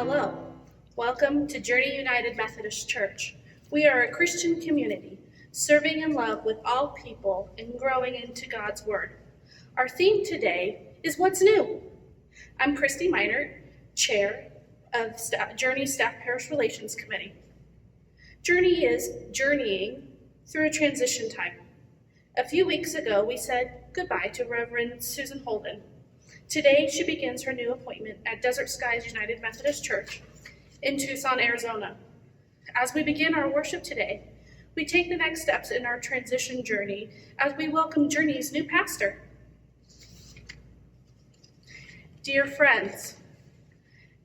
Hello, welcome to Journey United Methodist Church. We are a Christian community, serving in love with all people and growing into God's Word. Our theme today is What's New? I'm Christy Minert, Chair of Journey Staff Parish Relations Committee. Journey is journeying through a transition time. A few weeks ago, we said goodbye to Reverend Susan Holden. Today, she begins her new appointment at Desert Skies United Methodist Church in Tucson, Arizona. As we begin our worship today, we take the next steps in our transition journey as we welcome Journey's new pastor. Dear friends,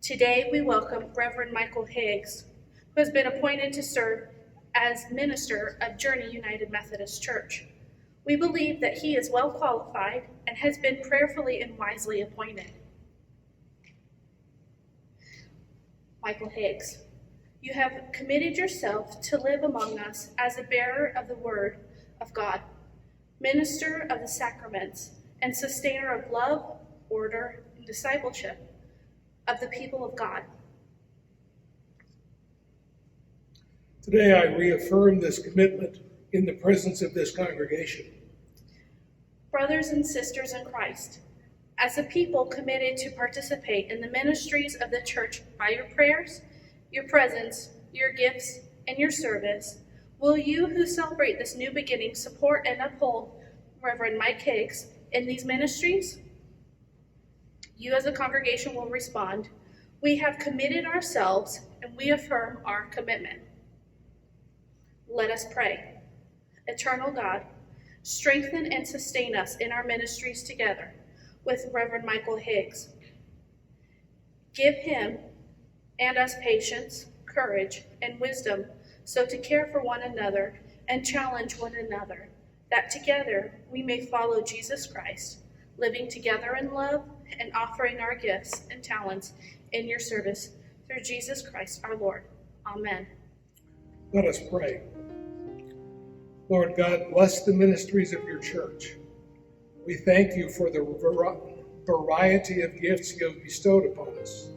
today we welcome Reverend Michael Higgs, who has been appointed to serve as minister of Journey United Methodist Church. We believe that he is well qualified and has been prayerfully and wisely appointed. Michael Higgs, you have committed yourself to live among us as a bearer of the Word of God, minister of the sacraments, and sustainer of love, order, and discipleship of the people of God. Today I reaffirm this commitment in the presence of this congregation. Brothers and sisters in Christ, as a people committed to participate in the ministries of the church by your prayers, your presence, your gifts, and your service, will you who celebrate this new beginning support and uphold Reverend Mike Higgs in these ministries? You as a congregation will respond, we have committed ourselves and we affirm our commitment. Let us pray. Eternal God, strengthen and sustain us in our ministries together with Reverend Michael Higgs. Give him and us patience, courage, and wisdom so to care for one another and challenge one another, that together we may follow Jesus Christ, living together in love and offering our gifts and talents in your service through Jesus Christ our Lord. Amen. Let us pray. Lord God, bless the ministries of your church. We thank you for the variety of gifts you have bestowed upon us.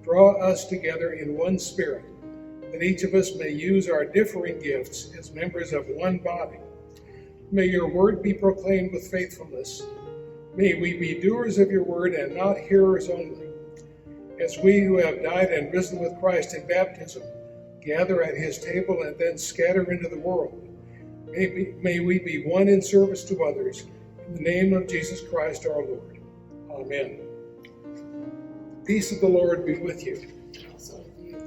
Draw us together in one spirit, that each of us may use our differing gifts as members of one body. May your word be proclaimed with faithfulness. May we be doers of your word and not hearers only. As we who have died and risen with Christ in baptism gather at his table and then scatter into the world, may we be one in service to others. In the name of Jesus Christ our Lord. Amen. The peace of the Lord be with you. Also with you.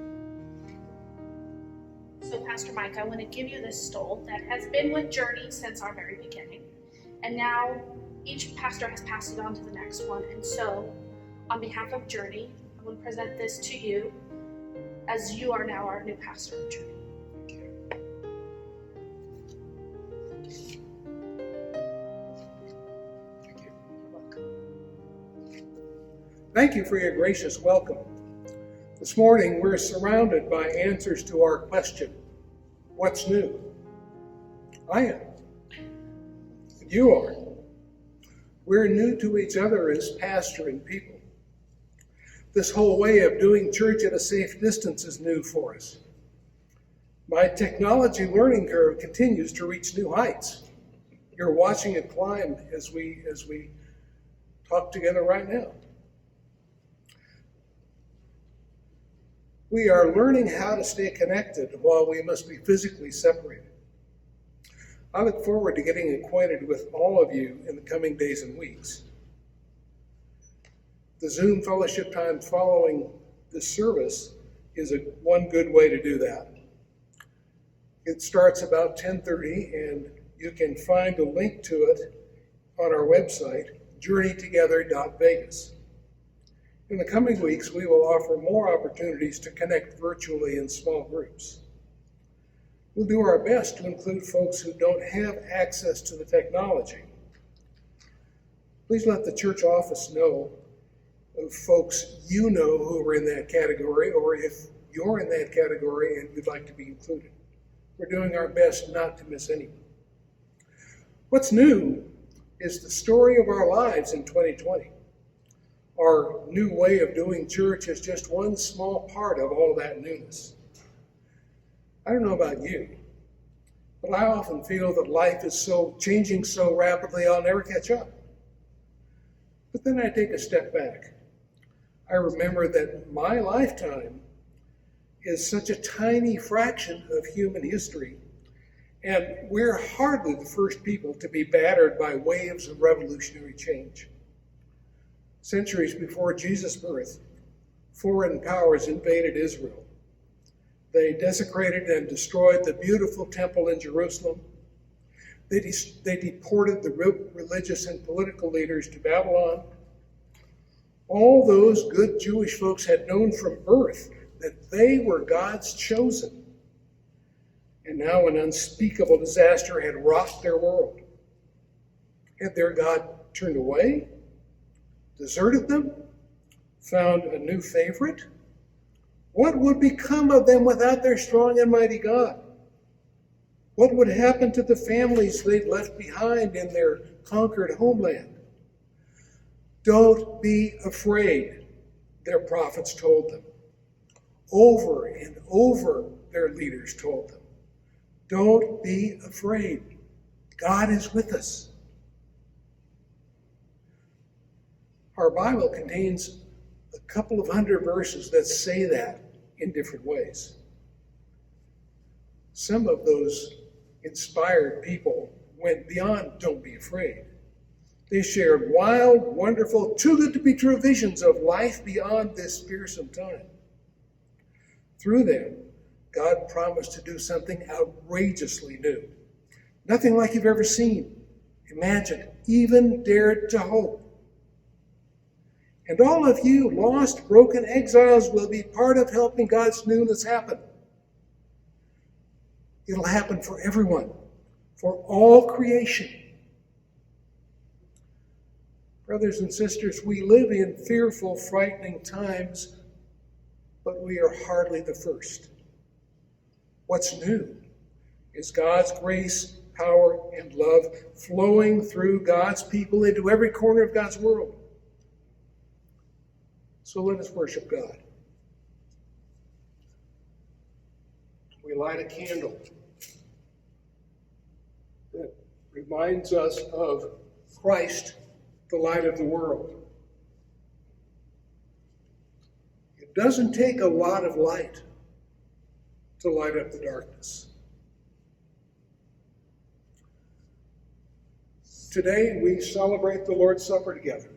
So, Pastor Mike, I want to give you this stole that has been with Journey since our very beginning. And now each pastor has passed it on to the next one. And so, on behalf of Journey, I want to present this to you as you are now our new pastor of Journey. Thank you for your gracious welcome. This morning, we're surrounded by answers to our question, what's new? I am. You are. We're new to each other as pastor and people. This whole way of doing church at a safe distance is new for us. My technology learning curve continues to reach new heights. You're watching it climb as we talk together right now. We are learning how to stay connected while we must be physically separated. I look forward to getting acquainted with all of you in the coming days and weeks. The Zoom fellowship time following this service is one good way to do that. It starts about 10:30, and you can find a link to it on our website, journeytogether.vegas. In the coming weeks, we will offer more opportunities to connect virtually in small groups. We'll do our best to include folks who don't have access to the technology. Please let the church office know of folks you know who are in that category, or if you're in that category and you'd like to be included. We're doing our best not to miss anyone. What's new is the story of our lives in 2020. Our new way of doing church is just one small part of all that newness. I don't know about you, but I often feel that life is so changing so rapidly I'll never catch up. But then I take a step back. I remember that my lifetime is such a tiny fraction of human history, and we're hardly the first people to be battered by waves of revolutionary change. Centuries before Jesus' birth, foreign powers invaded Israel. They desecrated and destroyed the beautiful temple in Jerusalem. They deported the religious and political leaders to Babylon. All those good Jewish folks had known from birth that they were God's chosen. And now an unspeakable disaster had rocked their world. Had their God turned away? Deserted them? Found a new favorite? What would become of them without their strong and mighty God? What would happen to the families they'd left behind in their conquered homeland? Don't be afraid, their prophets told them. Over and over, their leaders told them. Don't be afraid. God is with us. Our Bible contains a couple of hundred verses that say that in different ways. Some of those inspired people went beyond don't be afraid. They shared wild, wonderful, too good to be true visions of life beyond this fearsome time. Through them, God promised to do something outrageously new. Nothing like you've ever seen, imagined, even dared to hope. And all of you lost, broken exiles will be part of helping God's newness happen. It'll happen for everyone, for all creation. Brothers and sisters, we live in fearful, frightening times, but we are hardly the first. What's new is God's grace, power, and love flowing through God's people into every corner of God's world. So let us worship God. We light a candle that reminds us of Christ, the light of the world. It doesn't take a lot of light to light up the darkness. Today we celebrate the Lord's Supper together.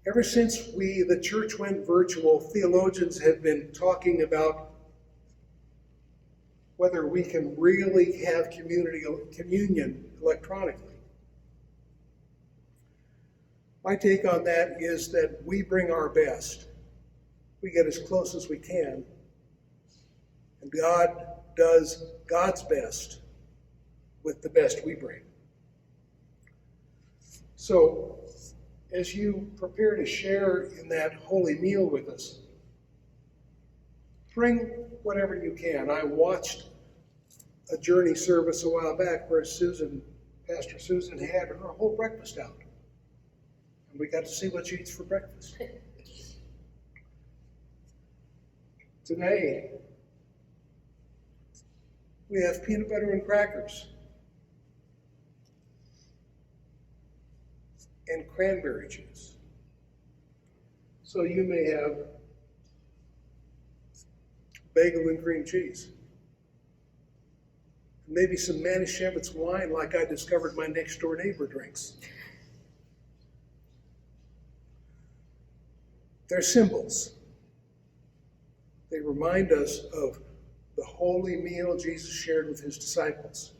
Ever since the church went virtual, theologians have been talking about whether we can really have communion electronically. My take on that is that we bring our best. We get as close as we can. And God does God's best with the best we bring. So, as you prepare to share in that holy meal with us, bring whatever you can. I watched a journey service a while back where Pastor Susan had her whole breakfast out. And we got to see what she eats for breakfast. Today, we have peanut butter and crackers and cranberry juice. So you may have bagel and cream cheese. Maybe some Manischewitz wine like I discovered my next door neighbor drinks. They're symbols. They remind us of the holy meal Jesus shared with his disciples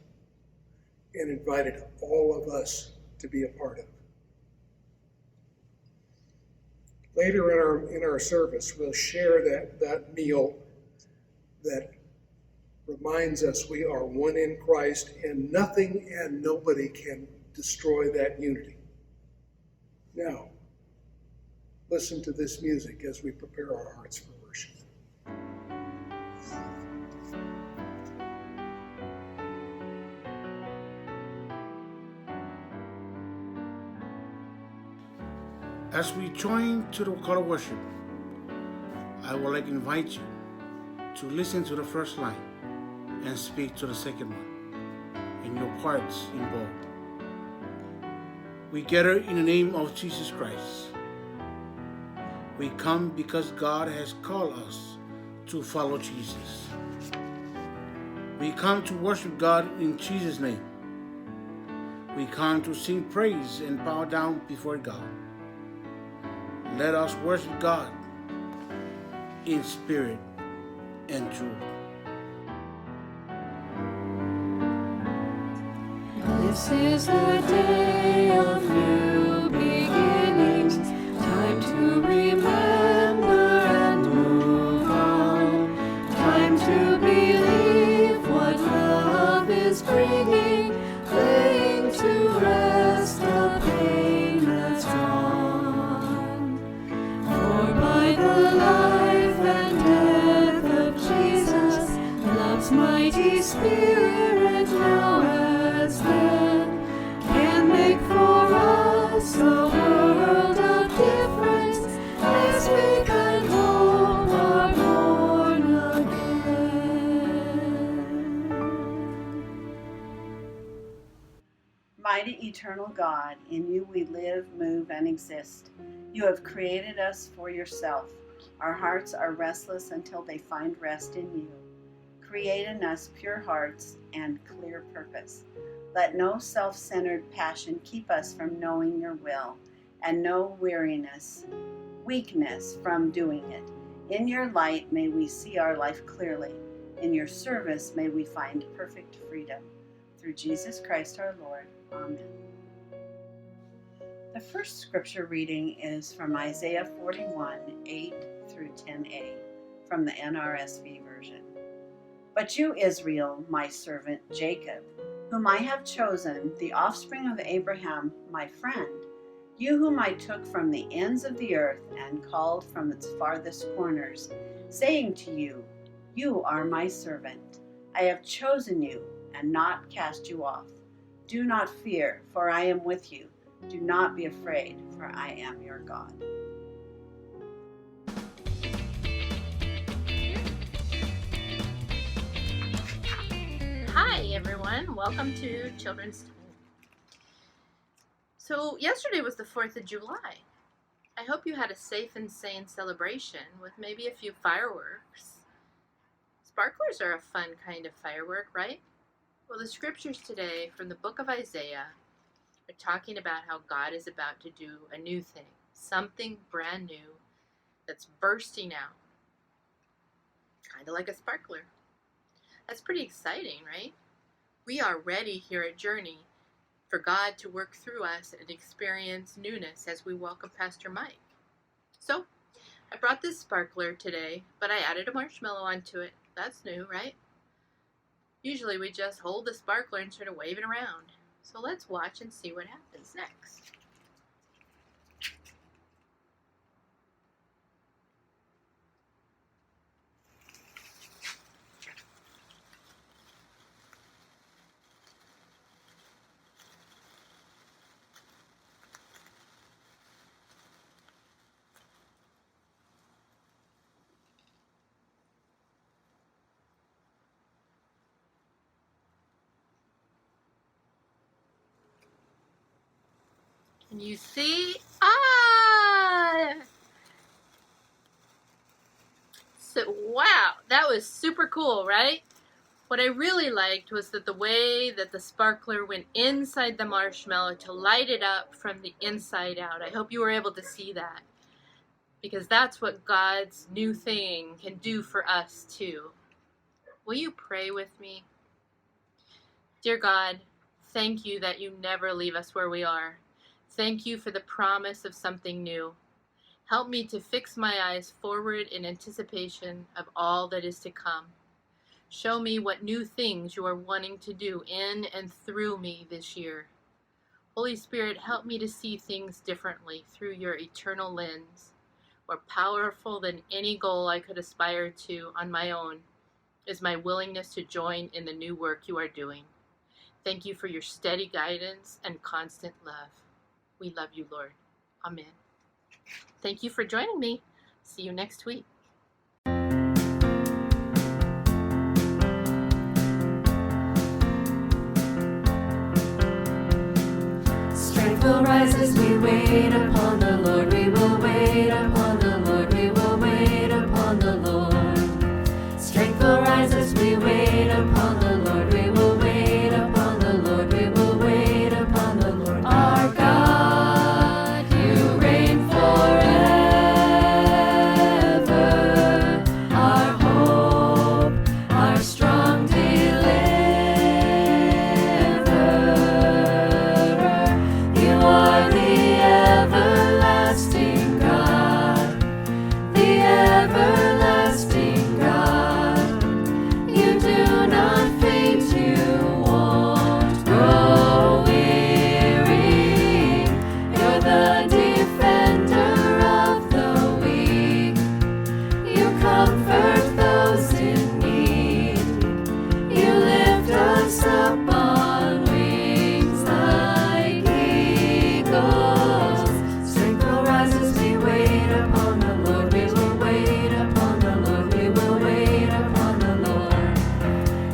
and invited all of us to be a part of. Later in our service, we'll share that meal that reminds us we are one in Christ, and nothing and nobody can destroy that unity. Now, listen to this music as we prepare our hearts for worship. As we join to the call of worship, I would like to invite you to listen to the first line and speak to the second one, and your parts involved. We gather in the name of Jesus Christ. We come because God has called us to follow Jesus. We come to worship God in Jesus' name. We come to sing praise and bow down before God. Let us worship God in spirit and truth. This is the day of new beginnings, time to remember and move on, time to believe what love is bringing, laying to rest the pain that's gone. For by the life and death of Jesus, love's mighty Spirit now as then can make for us a world of difference as we can hope are born again. Mighty eternal God, in you we live, move, and exist. You have created us for yourself. Our hearts are restless until they find rest in you. Create in us pure hearts and clear purpose. Let no self-centered passion keep us from knowing your will, and no weakness from doing it. In your light may we see our life clearly. In your service may we find perfect freedom. Through Jesus Christ our Lord. Amen. The first scripture reading is from Isaiah 41, 8 through 10a, from the NRSV version. But you, Israel, my servant Jacob, whom I have chosen, the offspring of Abraham, my friend, you whom I took from the ends of the earth and called from its farthest corners, saying to you, you are my servant. I have chosen you and not cast you off. Do not fear, for I am with you. Do not be afraid, for I am your God. Hi everyone, welcome to Children's Time. So yesterday was the 4th of July. I hope you had a safe and sane celebration with maybe a few fireworks. Sparklers are a fun kind of firework, right? Well, the scriptures today from the book of Isaiah are talking about how God is about to do a new thing, something brand new that's bursting out, kind of like a sparkler. That's pretty exciting, right? We are ready here at Journey for God to work through us and experience newness as we welcome Pastor Mike. So, I brought this sparkler today, but I added a marshmallow onto it. That's new, right? Usually we just hold the sparkler and sort of wave it around. So let's watch and see what happens next. Can you see? So, wow, that was super cool, right? What I really liked was that the way that the sparkler went inside the marshmallow to light it up from the inside out. I hope you were able to see that, because that's what God's new thing can do for us too. Will you pray with me? Dear God, thank you that you never leave us where we are. Thank you for the promise of something new. Help me to fix my eyes forward in anticipation of all that is to come. Show me what new things you are wanting to do in and through me this year. Holy Spirit, help me to see things differently through your eternal lens. More powerful than any goal I could aspire to on my own is my willingness to join in the new work you are doing. Thank you for your steady guidance and constant love. We love you, Lord. Amen. Thank you for joining me. See you next week. Strength will rise as we wait upon the Lord. We will wait upon the Lord. We will wait upon the Lord. Strength will rise as we wait upon the Lord. We will wait upon the Lord. We will wait upon the Lord. Our God, you reign forever. Our hope, our strong deliverer. You are the everlasting God, the everlasting God. You do not faint, you won't grow weary. You're the defender of the weak. You comfort those in need. You lift us up on wings like eagles. Strength will rise as we wait upon the Lord. We will wait upon the Lord. We will wait upon the Lord.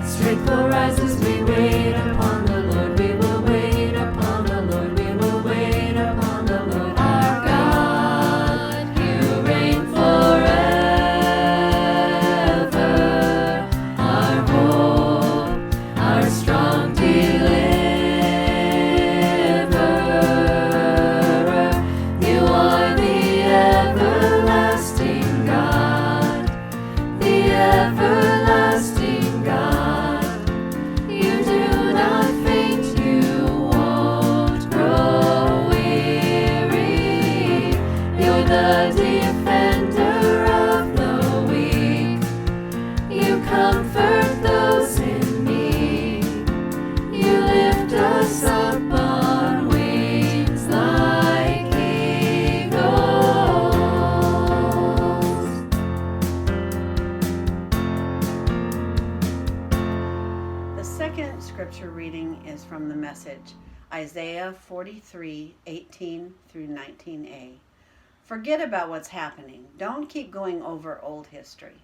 Strength will rise as we wait upon the Lord. We will wait upon the Lord. We will wait upon the Lord. Our God, you reign forever. Our hope, our strong deliverer. You are the everlasting God, the everlasting God. You do not faint, you won't grow weary. You're the defender of the weak. You comfort those in need. You lift us up on wings like eagles. The second scripture reading is from the Message, Isaiah 43:18 through 19a. Forget about what's happening. Don't keep going over old history.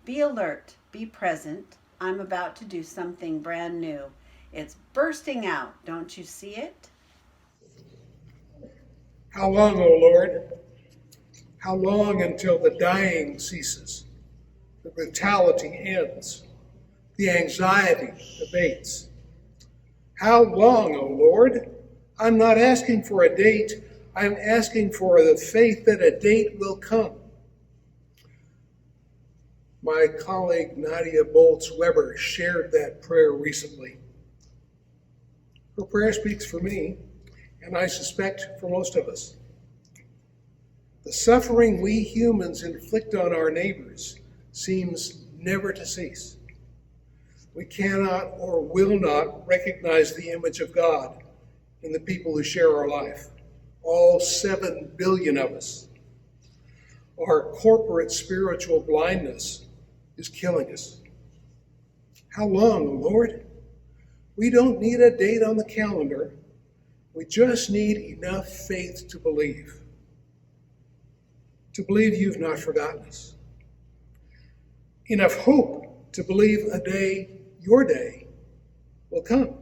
Be alert. Be present. I'm about to do something brand new. It's bursting out. Don't you see it? How long, O Lord? How long until the dying ceases, the brutality ends, the anxiety abates? How long, O Lord? I'm not asking for a date. I'm asking for the faith that a date will come. My colleague Nadia Boltz-Weber shared that prayer recently. Her prayer speaks for me, and I suspect for most of us. The suffering we humans inflict on our neighbors seems never to cease. We cannot or will not recognize the image of God in the people who share our life, all 7 billion of us. Our corporate spiritual blindness is killing us. How long, O Lord? We don't need a date on the calendar. We just need enough faith to believe you've not forgotten us. Enough hope to believe a day, your day, will come.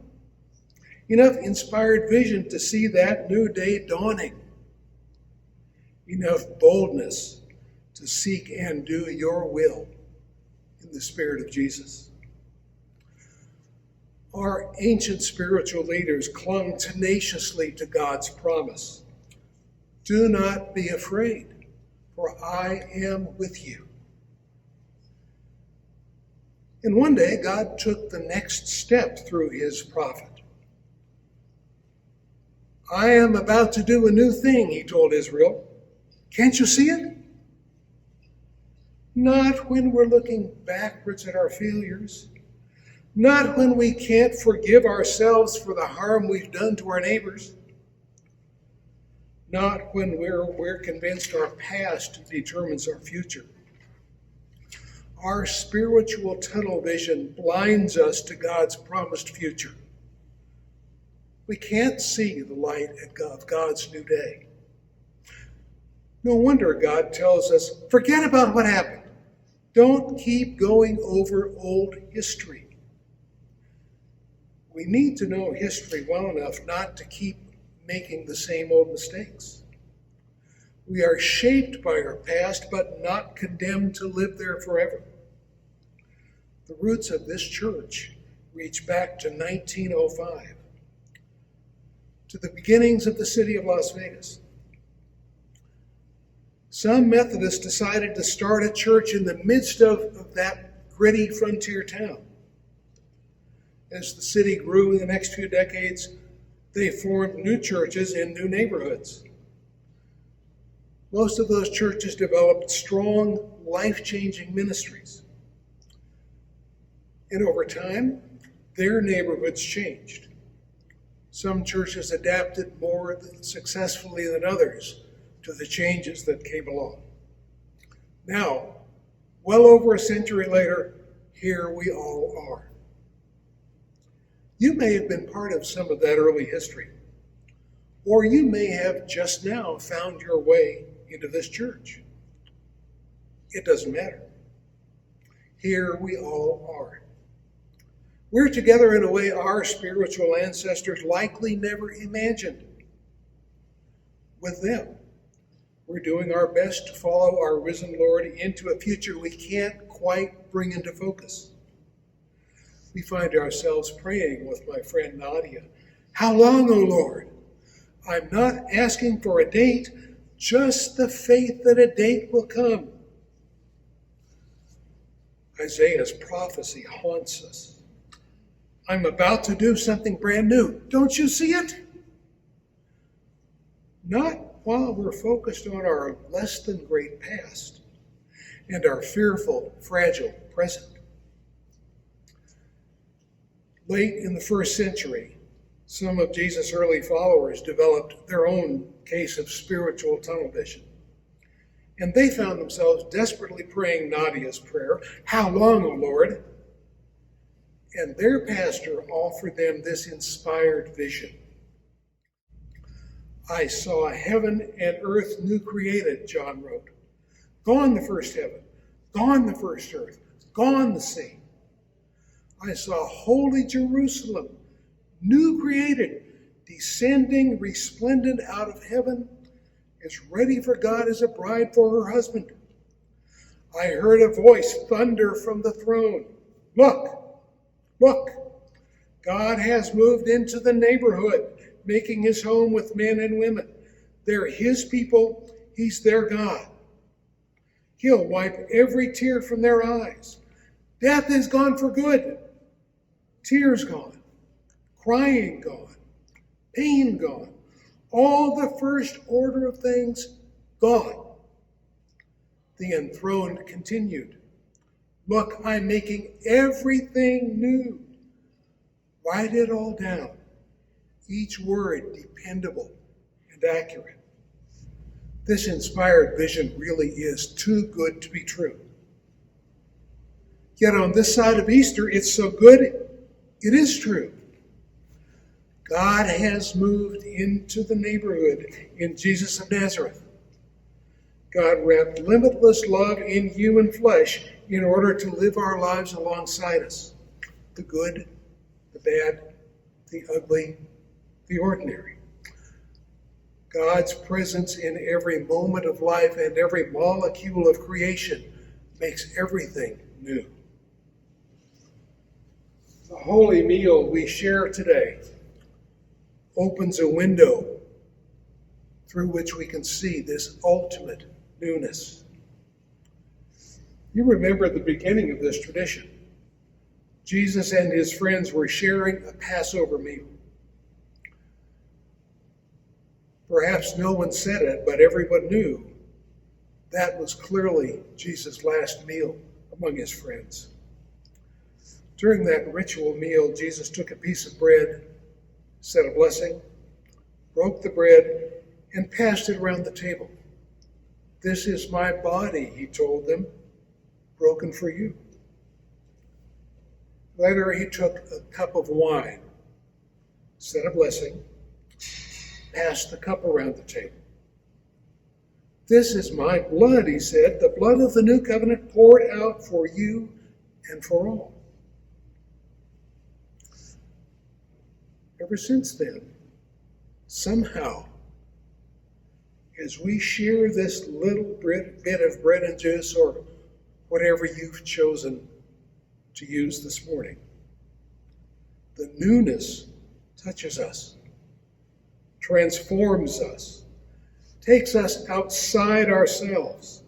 Enough inspired vision to see that new day dawning. Enough boldness to seek and do your will in the Spirit of Jesus. Our ancient spiritual leaders clung tenaciously to God's promise. Do not be afraid, for I am with you. And one day, God took the next step through his prophet. I am about to do a new thing, he told Israel. Can't you see it? Not when we're looking backwards at our failures. Not when we can't forgive ourselves for the harm we've done to our neighbors. Not when we're convinced our past determines our future. Our spiritual tunnel vision blinds us to God's promised future. We can't see the light of God's new day. No wonder God tells us, forget about what happened. Don't keep going over old history. We need to know history well enough not to keep making the same old mistakes. We are shaped by our past, but not condemned to live there forever. The roots of this church reach back to 1905, to the beginnings of the city of Las Vegas. Some Methodists decided to start a church in the midst of that gritty frontier town. As the city grew in the next few decades, they formed new churches in new neighborhoods. Most of those churches developed strong, life-changing ministries. And over time, their neighborhoods changed. Some churches adapted more successfully than others to the changes that came along. Now, well over a century later, here we all are. You may have been part of some of that early history, or you may have just now found your way into this church. It doesn't matter. Here we all are. We're together in a way our spiritual ancestors likely never imagined. With them, we're doing our best to follow our risen Lord into a future we can't quite bring into focus. We find ourselves praying with my friend Nadia, "How long, O Lord?" I'm not asking for a date, just the faith that a date will come. Isaiah's prophecy haunts us. I'm about to do something brand new. Don't you see it? Not while we're focused on our less than great past and our fearful, fragile present. Late in the first century, some of Jesus' early followers developed their own case of spiritual tunnel vision. And they found themselves desperately praying Nadia's prayer, "How long, O Lord?" And their pastor offered them this inspired vision. "I saw heaven and earth new created," John wrote. "Gone the first heaven, gone the first earth, gone the sea. I saw holy Jerusalem, new created, descending resplendent out of heaven, as ready for God as a bride for her husband. I heard a voice thunder from the throne. Look, look, God has moved into the neighborhood, making his home with men and women. They're his people, he's their God. He'll wipe every tear from their eyes. Death is gone for good. Tears gone. Crying gone. Pain gone. All the first order of things gone." The enthroned continued, "Look, I'm making everything new. Write it all down. Each word dependable and accurate." This inspired vision really is too good to be true. Yet on this side of Easter, it's so good, it is true. God has moved into the neighborhood in Jesus of Nazareth. God wrapped limitless love in human flesh in order to live our lives alongside us. The good, the bad, the ugly, the ordinary. God's presence in every moment of life and every molecule of creation makes everything new. The holy meal we share today opens a window through which we can see this ultimate newness. You remember the beginning of this tradition. Jesus and his friends were sharing a Passover meal. Perhaps no one said it, but everyone knew that was clearly Jesus' last meal among his friends. During that ritual meal, Jesus took a piece of bread, said a blessing, broke the bread, and passed it around the table. "This is my body," he told them, "broken for you." Later, he took a cup of wine, said a blessing, passed the cup around the table. This is my blood, he said, the blood of the new covenant poured out for you and for all. Ever since then, somehow, as we share this little bit of bread and juice, or whatever you've chosen to use this morning, the newness touches us, transforms us, takes us outside ourselves.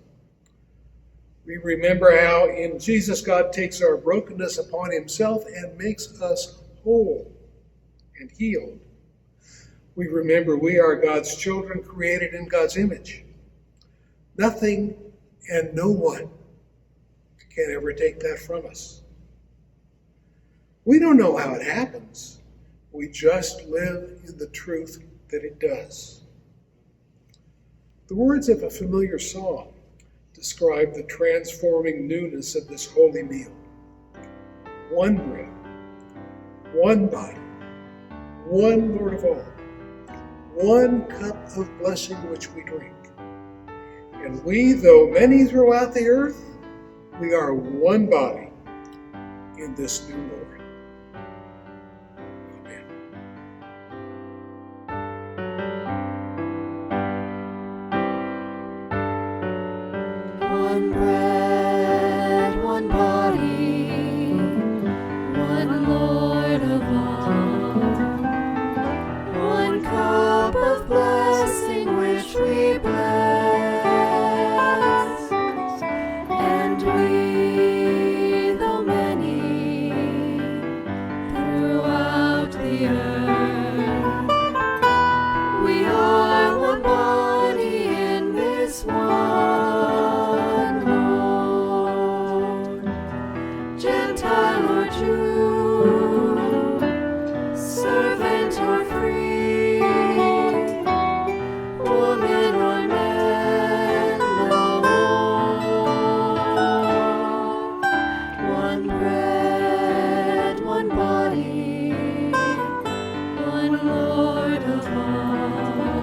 We remember how in Jesus God takes our brokenness upon himself and makes us whole and healed. We remember we are God's children created in God's image. Nothing and no one can ever take that from us. We don't know how it happens. We just live in the truth that it does. The words of a familiar song describe the transforming newness of this holy meal. One bread, one body, one Lord of all, one cup of blessing which we drink. And we, though many throughout the earth, we are one body in this new Lord. Amen. One bread, one body, one Lord of all, one cup of blessing which we bless, and we, though many, throughout the earth, we are one body in this one Lord. Gentile or Jew, servant or free, woman or man, no more. One bread, one body, one Lord of all,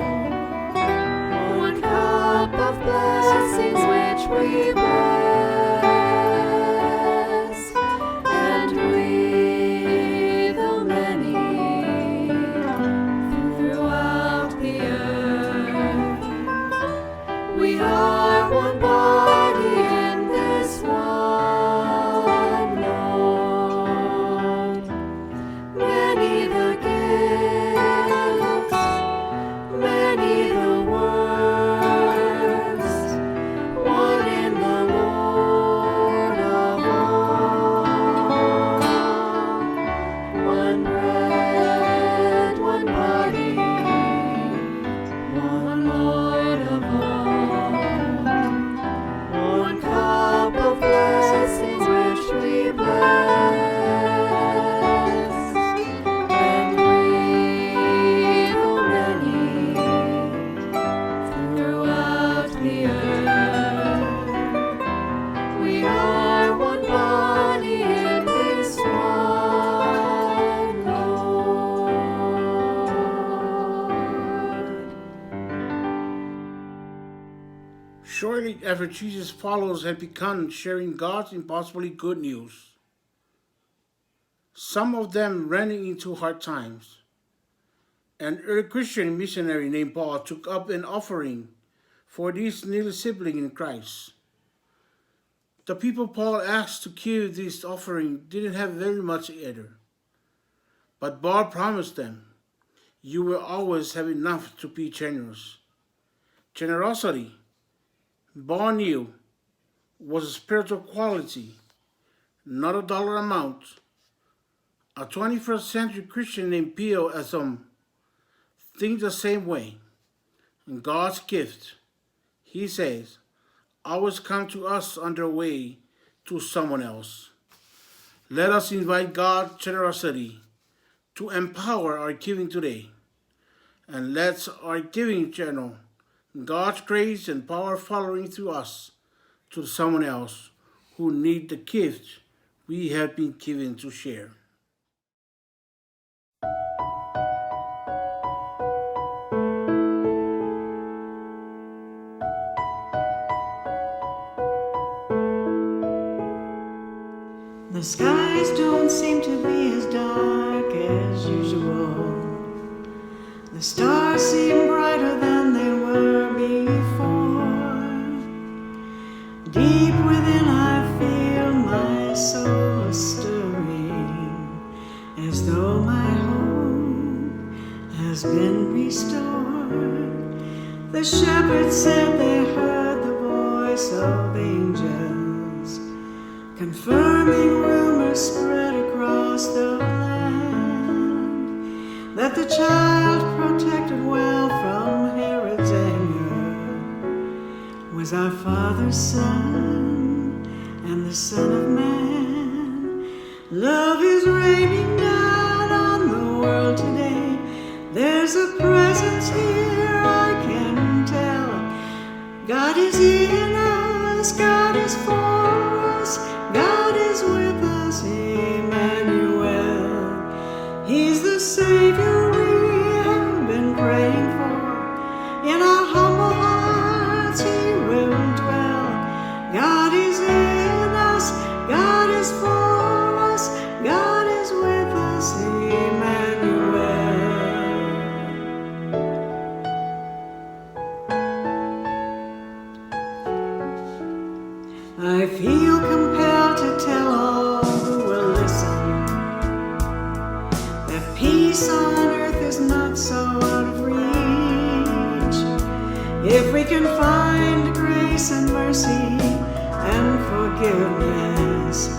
one cup of blessings which we bless, and we, though many, throughout the earth, we are one body in this one Lord. Many the gifts, many the words, one in the Lord of all. One bread, one body, one Lord of all, one cup of blessings which we bless, and we, though many, throughout the earth, we are one body in this one Lord. Shortly after Jesus' followers had begun sharing God's impossibly good news, some of them ran into hard times. An early Christian missionary named Paul took up an offering for these needy siblings in Christ. The people Paul asked to give this offering didn't have very much either. But Paul promised them, "You will always have enough to be generous." Generosity, Paul knew, was a spiritual quality, not a dollar amount. A 21st century Christian named Pio Asum thinks the same way. God's gift, he says, always come to us on their way to someone else. Let us invite God's generosity to empower our giving today. And let our giving channel God's grace and power following through us to someone else who need the gift we have been given to share. The skies don't seem to be as dark as usual. The stars seem brighter than they were before. Deep within I feel my soul stirring, as though my hope has been restored. The shepherds said they heard the voice of angels, confirming rumors spread across the land, that the child protected well from Herod's anger was our Father's Son and the Son of Man. Love is raining down on the world today. There's a presence here, I can tell. God is in us, God is for us, God is with us, Emmanuel. He's the Savior we have been praying for. In our humble hearts He will dwell. God is in us, God is for us, God is with us, Emmanuel. I feel compelled to tell all who will listen that peace on earth is not so out of reach. If we can find grace and mercy and forgiveness,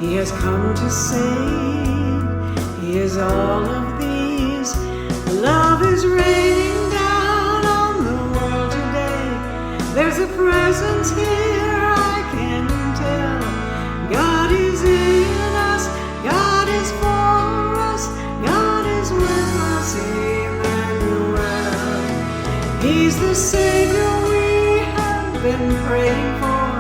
He has come to save. He is all of these. Love is raining down on the world today. There's a presence here, I can tell. God is in us, God is for us, God is with us, Emmanuel. He's the Savior we have been praying for.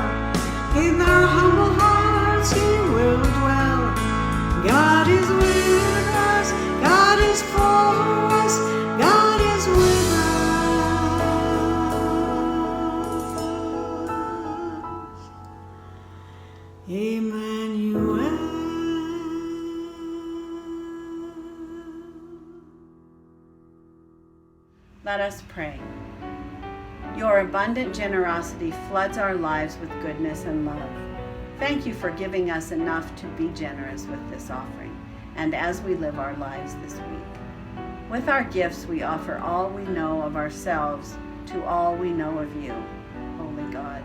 In our humble hearts He will dwell. God is with us, God is for us, God is with us, Emmanuel. Let us pray. Your abundant generosity floods our lives with goodness and love. Thank you for giving us enough to be generous with this offering, and as we live our lives this week. With our gifts, we offer all we know of ourselves to all we know of you, Holy God.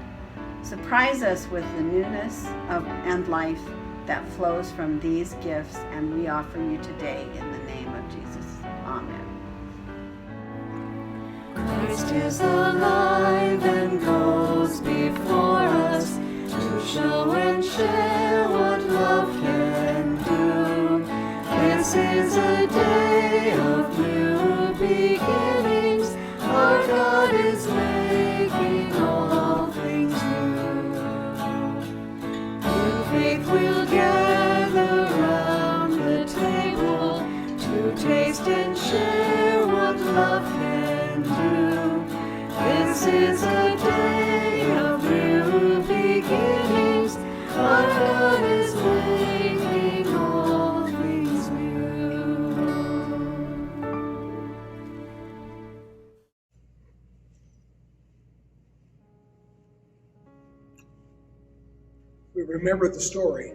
Surprise us with the newness and life that flows from these gifts, and we offer you today in the name of Jesus. Amen. Christ is alive and goes before us to show and share what love can do. This is a day of new beginnings. Our God is making all things new. In faith we'll gather round the table to taste and share what love can do. This is a day of new beginnings. Our God is making all things new. We remember the story.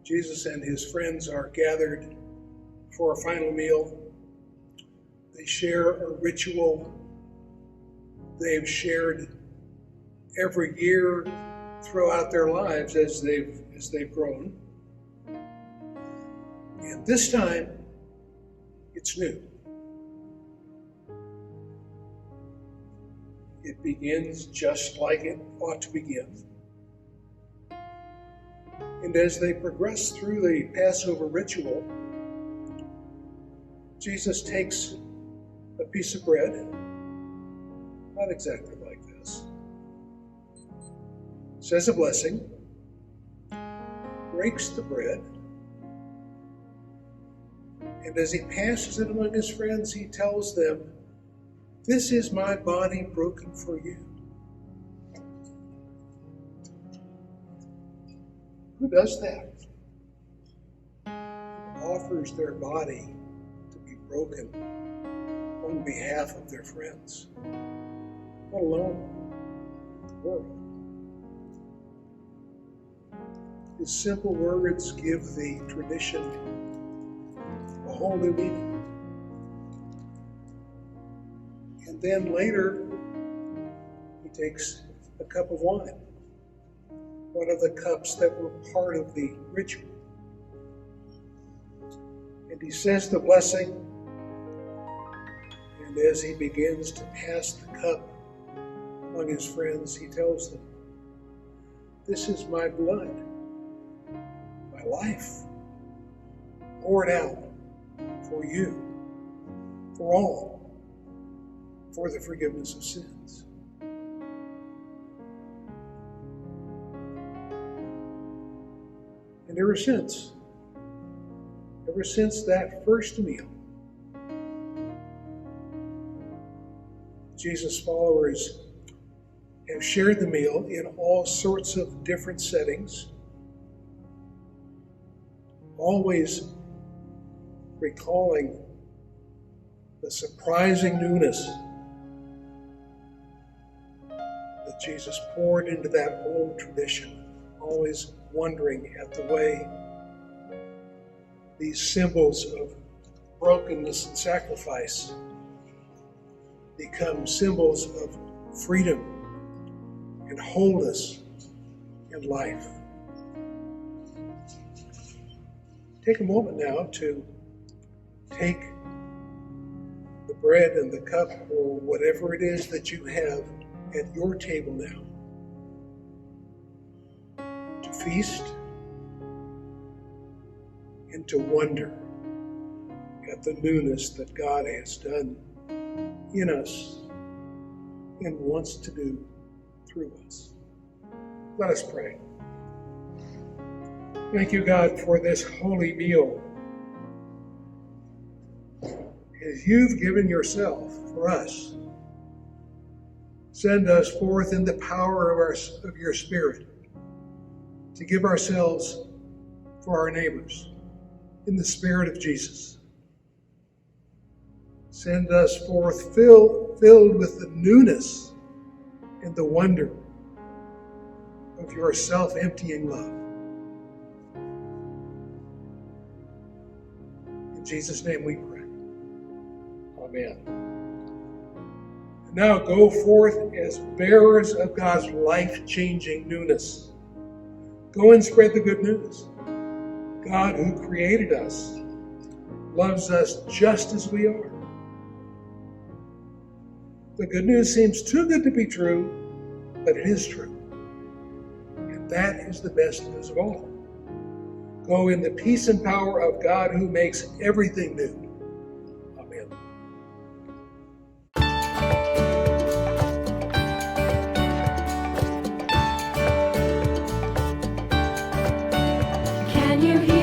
Jesus and His friends are gathered for a final meal. They share a ritual they've shared every year throughout their lives as they've grown. And this time, it's new. It begins just like it ought to begin. And as they progress through the Passover ritual, Jesus takes a piece of bread, not exactly like this, says a blessing, breaks the bread, and as He passes it among His friends, He tells them, "This is my body broken for you. Who does that? Offers their body to be broken on behalf of their friends, let alone the world. His simple words give the tradition a whole new meaning. And then later, he takes a cup of wine, one of the cups that were part of the ritual. And he says the blessing, and as he begins to pass the cup among his friends, he tells them, "This is my blood, my life, poured out for you, for all, for the forgiveness of sins." And ever since that first meal, Jesus' followers have shared the meal in all sorts of different settings, always recalling the surprising newness that Jesus poured into that old tradition, always wondering at the way these symbols of brokenness and sacrifice become symbols of freedom and wholeness in life. Take a moment now to take the bread and the cup or whatever it is that you have at your table now to feast and to wonder at the newness that God has done in us and wants to do through us. Let us pray. Thank you, God, for this holy meal. As you've given yourself for us, send us forth in the power of your Spirit to give ourselves for our neighbors in the Spirit of Jesus. Send us forth filled with the newness and the wonder of your self-emptying love. In Jesus' name we pray. Amen. And now go forth as bearers of God's life-changing newness. Go and spread the good news. God, who created us, loves us just as we are. The good news seems too good to be true, but it is true. And that is the best news of all. Go in the peace and power of God who makes everything new. Amen. Can you hear